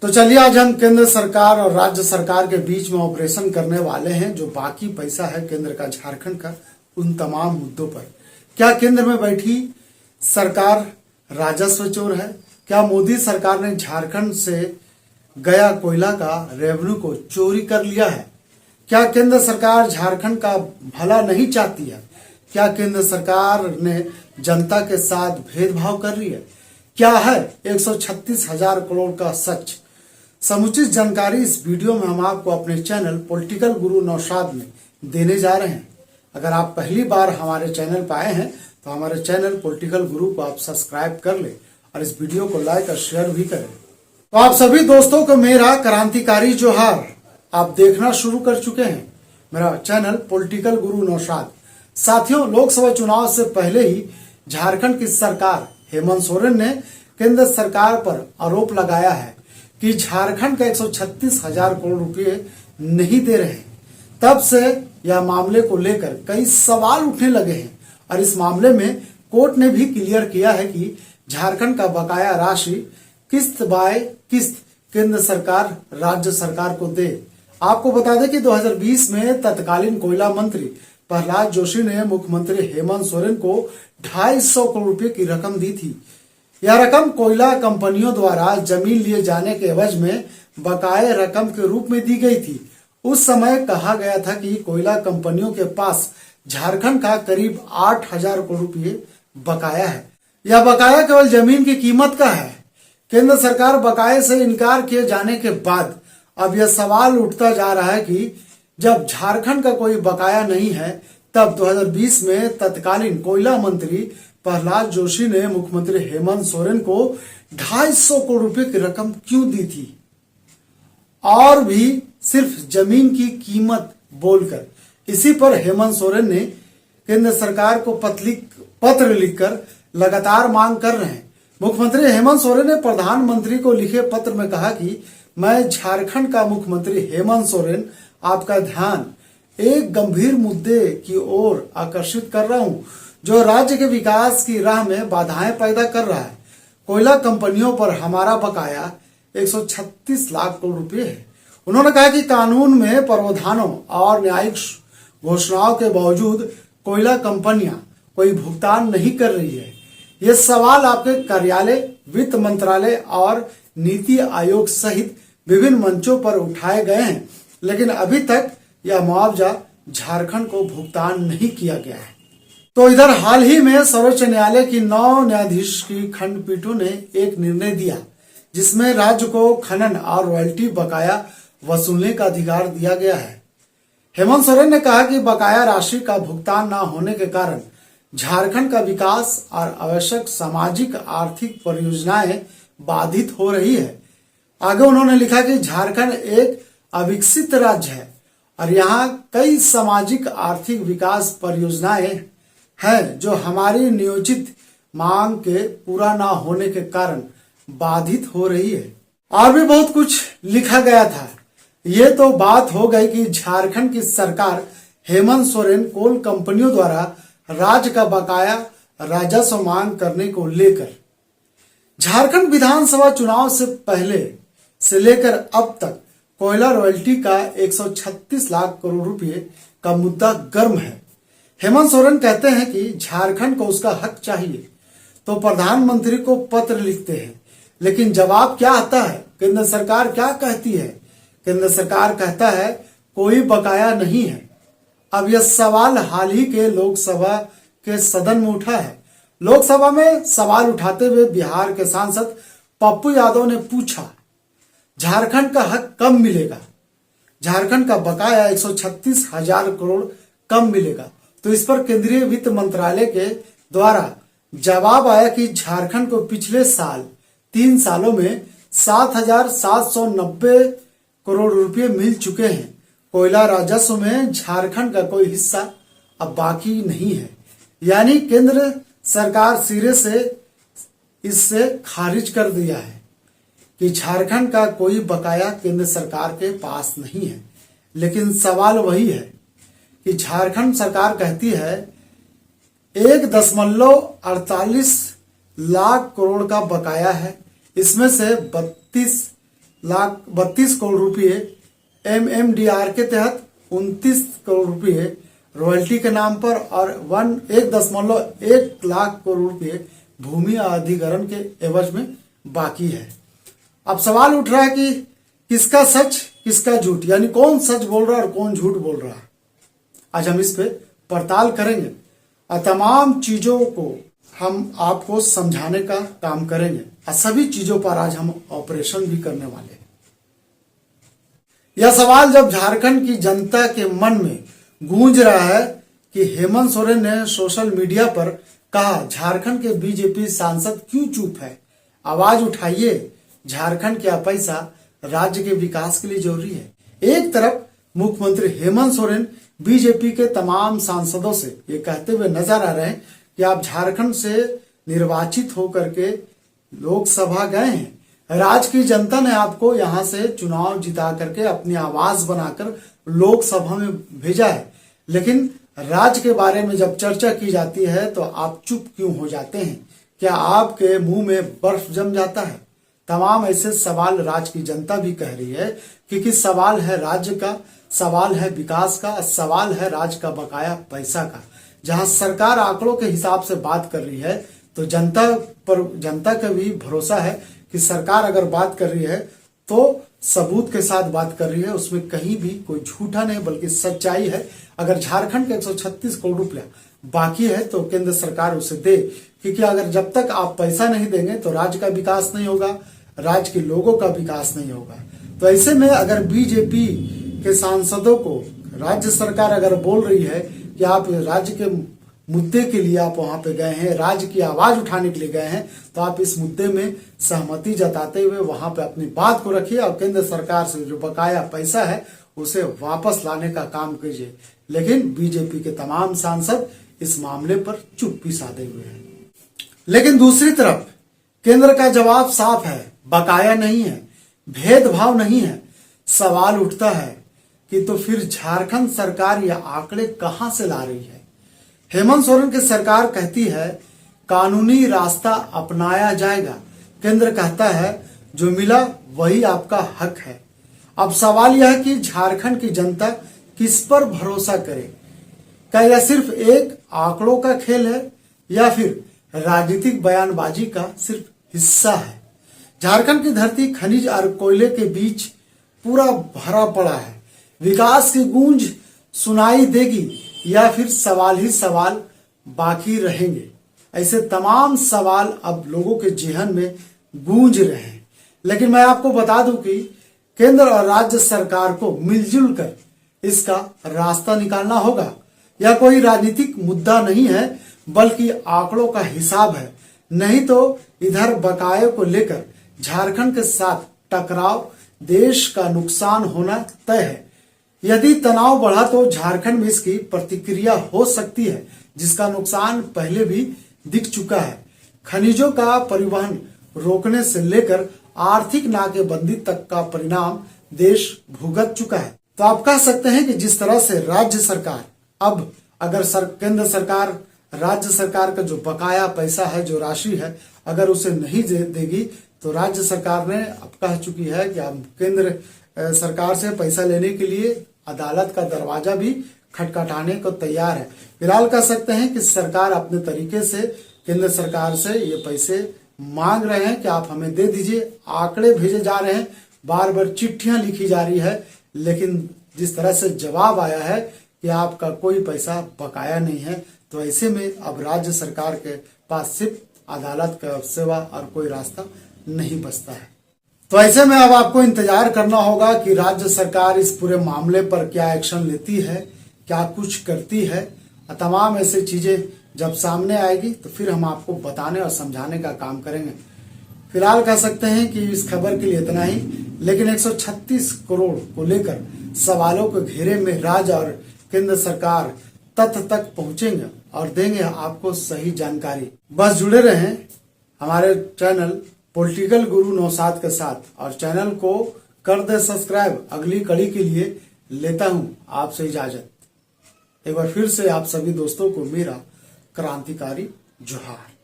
तो चलिए आज हम केंद्र सरकार और राज्य सरकार के बीच में ऑपरेशन करने वाले हैं। जो बाकी पैसा है केंद्र का झारखंड का, उन तमाम मुद्दों पर क्या केंद्र में बैठी सरकार राजस्व चोर है? क्या मोदी सरकार ने झारखंड से गया कोयला का रेवेन्यू को चोरी कर लिया है? क्या केंद्र सरकार झारखंड का भला नहीं चाहती है? क्या केंद्र सरकार ने जनता के साथ भेदभाव कर रही है? क्या है 136,000 करोड़ का सच? समुचित जानकारी इस वीडियो में हम आपको अपने चैनल पॉलिटिकल गुरु नौशाद में देने जा रहे हैं। अगर आप पहली बार हमारे चैनल पर आए हैं तो हमारे चैनल पॉलिटिकल गुरु को आप सब्सक्राइब कर ले और इस वीडियो को लाइक और शेयर भी करें। तो आप सभी दोस्तों को मेरा क्रांतिकारी जोहार। आप देखना शुरू कर चुके हैं मेरा चैनल पॉलिटिकल गुरु नौशाद। साथियों, लोकसभा चुनाव से पहले ही झारखंड की सरकार हेमंत सोरेन ने केंद्र सरकार पर आरोप लगाया है कि झारखंड का 136,000 करोड़ रुपए नहीं दे रहे हैं। तब से यह मामले को लेकर कई सवाल उठने लगे हैं और इस मामले में कोर्ट ने भी क्लियर किया है कि झारखंड का बकाया राशि किस्त बाय किस्त केंद्र सरकार राज्य सरकार को दे। आपको बता दें कि 2020 में तत्कालीन कोयला मंत्री प्रहलाद जोशी ने मुख्यमंत्री हेमंत सोरेन को 250 करोड़ रुपए की रकम दी थी। यह रकम कोयला कंपनियों द्वारा जमीन लिए जाने के एवज में बकाये रकम के रूप में दी गई थी। उस समय कहा गया था कि कोयला कंपनियों के पास झारखंड का करीब 8,000 करोड़ रुपए बकाया है। यह बकाया केवल जमीन की कीमत का है। केंद्र सरकार बकाये से इनकार किए जाने के बाद अब यह सवाल उठता जा रहा है कि जब झारखंड का कोई बकाया नहीं है तब 2020 में तत्कालीन कोयला मंत्री प्रहलाद जोशी ने मुख्यमंत्री हेमंत सोरेन को 250 करोड़ रुपए की रकम क्यों दी थी, और भी सिर्फ जमीन की कीमत बोलकर। इसी पर हेमंत सोरेन ने केंद्र सरकार को पत्र लिखकर लगातार मांग कर रहे हैं। मुख्यमंत्री हेमंत सोरेन ने प्रधानमंत्री को लिखे पत्र में कहा कि मैं झारखंड का मुख्यमंत्री हेमंत सोरेन आपका ध्यान एक गंभीर मुद्दे की ओर आकर्षित कर रहा हूं जो राज्य के विकास की राह में बाधाएं पैदा कर रहा है। कोयला कंपनियों पर हमारा बकाया 136 लाख करोड़ रुपए है। उन्होंने कहा कि कानून में प्रावधानों और न्यायिक घोषणाओं के बावजूद कोयला कंपनियां कोई भुगतान नहीं कर रही है। ये सवाल आपके कार्यालय, वित्त मंत्रालय और नीति आयोग सहित विभिन्न मंचों पर उठाए गए हैं, लेकिन अभी तक यह मुआवजा झारखंड को भुगतान नहीं किया गया है। तो इधर हाल ही में सर्वोच्च न्यायालय की 9 न्यायाधीश की खंडपीठों ने एक निर्णय दिया जिसमें राज्य को खनन और रॉयल्टी बकाया वसूलने का अधिकार दिया गया है। हेमंत सोरेन ने कहा कि बकाया राशि का भुगतान न होने के कारण झारखंड का विकास और आवश्यक सामाजिक आर्थिक परियोजनाएं बाधित हो रही है। आगे उन्होंने लिखा कि झारखंड एक अविकसित राज्य है और यहाँ कई सामाजिक आर्थिक विकास परियोजनाएं हैं जो हमारी नियोजित मांग के पूरा ना होने के कारण बाधित हो रही है। और भी बहुत कुछ लिखा गया था। ये तो बात हो गई कि झारखंड की सरकार हेमंत सोरेन कोल कंपनियों द्वारा राज्य का बकाया राजस्व मांग करने को लेकर। झारखंड विधानसभा चुनाव से पहले से लेकर अब तक कोयला रॉयल्टी का 136 लाख करोड़ रुपए का मुद्दा गर्म है। हेमंत सोरेन कहते हैं कि झारखंड को उसका हक चाहिए तो प्रधानमंत्री को पत्र लिखते हैं, लेकिन जवाब क्या आता है? केंद्र सरकार क्या कहती है? केंद्र सरकार कहता है कोई बकाया नहीं है। अब यह सवाल हाल ही के लोकसभा के सदन में उठा है। लोकसभा में सवाल उठाते हुए बिहार के सांसद पप्पू यादव ने पूछा झारखंड का हक कब मिलेगा? झारखंड का बकाया 136,000 करोड़ कब मिलेगा? तो इस पर केंद्रीय वित्त मंत्रालय के द्वारा जवाब आया कि झारखंड को पिछले साल 3 सालों में 7,790 करोड़ रुपए मिल चुके हैं। कोयला राजस्व में झारखंड का कोई हिस्सा अब बाकी नहीं है। यानी केंद्र सरकार सिरे से इससे खारिज कर दिया है कि झारखंड का कोई बकाया केंद्र सरकार के पास नहीं है। लेकिन सवाल वही है कि झारखंड सरकार कहती है 1.48 लाख करोड़ का बकाया है। इसमें से 32 करोड़ रुपए MMDR के तहत, 29 करोड़ रुपए रॉयल्टी के नाम पर और 1.1 लाख करोड़ रुपए भूमि अधिग्रहण के एवज में बाकी है। अब सवाल उठ रहा है कि किसका सच किसका झूठ, यानी कौन सच बोल रहा है और कौन झूठ बोल रहा है। आज हम इस पे पड़ताल करेंगे और तमाम चीजों को हम आपको समझाने का काम करेंगे और सभी चीजों पर आज हम ऑपरेशन भी करने वाले हैं। यह सवाल जब झारखंड की जनता के मन में गूंज रहा है कि हेमंत सोरेन ने सोशल मीडिया पर कहा झारखंड के बीजेपी सांसद क्यों चुप है, आवाज उठाइए, झारखंड का पैसा राज्य के विकास के लिए जरूरी है। एक तरफ मुख्यमंत्री हेमंत सोरेन बीजेपी के तमाम सांसदों से ये कहते हुए नजर आ रहे हैं कि आप झारखंड से निर्वाचित होकर के लोकसभा गए हैं, राज्य की जनता ने आपको यहां से चुनाव जिता करके अपनी आवाज बनाकर लोकसभा में भेजा है, लेकिन राज्य के बारे में जब चर्चा की जाती है तो आप चुप क्यों हो जाते हैं? क्या आपके मुंह में बर्फ जम जाता है? तमाम ऐसे सवाल राज्य की जनता भी कह रही है, क्योंकि सवाल है राज्य का, सवाल है विकास का, सवाल है राज्य का बकाया पैसा का। जहां सरकार आंकड़ों के हिसाब से बात कर रही है तो जनता का भी भरोसा है कि सरकार अगर बात कर रही है तो सबूत के साथ बात कर रही है, उसमें कहीं भी कोई झूठा नहीं बल्कि सच्चाई है। अगर झारखंड के 136 करोड़ रुपया बाकी है तो केंद्र सरकार उसे दे, क्योंकि अगर जब तक आप पैसा नहीं देंगे तो राज्य का विकास नहीं होगा, राज्य के लोगों का विकास नहीं होगा। तो ऐसे में अगर बीजेपी के सांसदों को राज्य सरकार अगर बोल रही है कि आप राज्य के मुद्दे के लिए आप वहां पे गए हैं, राज्य की आवाज उठाने के लिए गए हैं, तो आप इस मुद्दे में सहमति जताते हुए वहां पे अपनी बात को रखिए और केंद्र सरकार से जो बकाया पैसा है उसे वापस लाने का काम कीजिए। लेकिन बीजेपी के तमाम सांसद इस मामले पर चुप्पी साधे हुए हैं। लेकिन दूसरी तरफ केंद्र का जवाब साफ है, बकाया नहीं है, भेदभाव नहीं है। सवाल उठता है कि तो फिर झारखंड सरकार यह आंकड़े कहां से ला रही है? हेमंत सोरेन की सरकार कहती है कानूनी रास्ता अपनाया जाएगा, केंद्र कहता है जो मिला वही आपका हक है। अब सवाल यह है कि झारखंड की जनता किस पर भरोसा करे? क्या यह सिर्फ एक आंकड़ों का खेल है या फिर राजनीतिक बयानबाजी का सिर्फ हिस्सा है? झारखंड की धरती खनिज और कोयले के बीच पूरा भरा पड़ा है। विकास की गूंज सुनाई देगी या फिर सवाल ही सवाल बाकी रहेंगे? ऐसे तमाम सवाल अब लोगों के जेहन में गूंज रहे हैं। लेकिन मैं आपको बता दूं कि केंद्र और राज्य सरकार को मिलजुल कर इसका रास्ता निकालना होगा। यह कोई राजनीतिक मुद्दा नहीं है बल्कि आंकड़ों का हिसाब है। नहीं तो इधर बकाये को लेकर झारखंड के साथ टकराव, देश का नुकसान होना तय है। यदि तनाव बढ़ा तो झारखंड में इसकी प्रतिक्रिया हो सकती है, जिसका नुकसान पहले भी दिख चुका है। खनिजों का परिवहन रोकने से लेकर आर्थिक नाकेबंदी तक का परिणाम देश भुगत चुका है। तो आप कह सकते हैं कि जिस तरह से राज्य सरकार अब अगर केंद्र सरकार राज्य सरकार का जो बकाया पैसा है, जो राशि है, अगर उसे नहीं देगी तो राज्य सरकार ने अब कह चुकी है कि हम केंद्र सरकार से पैसा लेने के लिए अदालत का दरवाजा भी खटखटाने को तैयार है। फिलहाल कह सकते हैं कि सरकार अपने तरीके से केंद्र सरकार से ये पैसे मांग रहे हैं कि आप हमें दे दीजिए। आंकड़े भेजे जा रहे हैं, बार बार चिट्ठियां लिखी जा रही है, लेकिन जिस तरह से जवाब आया है कि आपका कोई पैसा बकाया नहीं है, तो ऐसे में अब राज्य सरकार के पास सिर्फ अदालत का सेवा और कोई रास्ता नहीं बचता है। तो ऐसे में अब आपको इंतजार करना होगा कि राज्य सरकार इस पूरे मामले पर क्या एक्शन लेती है, क्या कुछ करती है। तमाम ऐसी चीजें जब सामने आएगी तो फिर हम आपको बताने और समझाने का काम करेंगे। फिलहाल कह सकते हैं कि इस खबर के लिए इतना ही, लेकिन 136 करोड़ को लेकर सवालों के घेरे में राज्य और केंद्र सरकार तथ्य तक पहुंचेंगे और देंगे आपको सही जानकारी। बस जुड़े रहें हमारे चैनल पॉलिटिकल गुरु नौशाद के साथ और चैनल को कर दे सब्सक्राइब। अगली कड़ी के लिए लेता हूं आपसे इजाजत। एक बार फिर से आप सभी दोस्तों को मेरा क्रांतिकारी जोहार।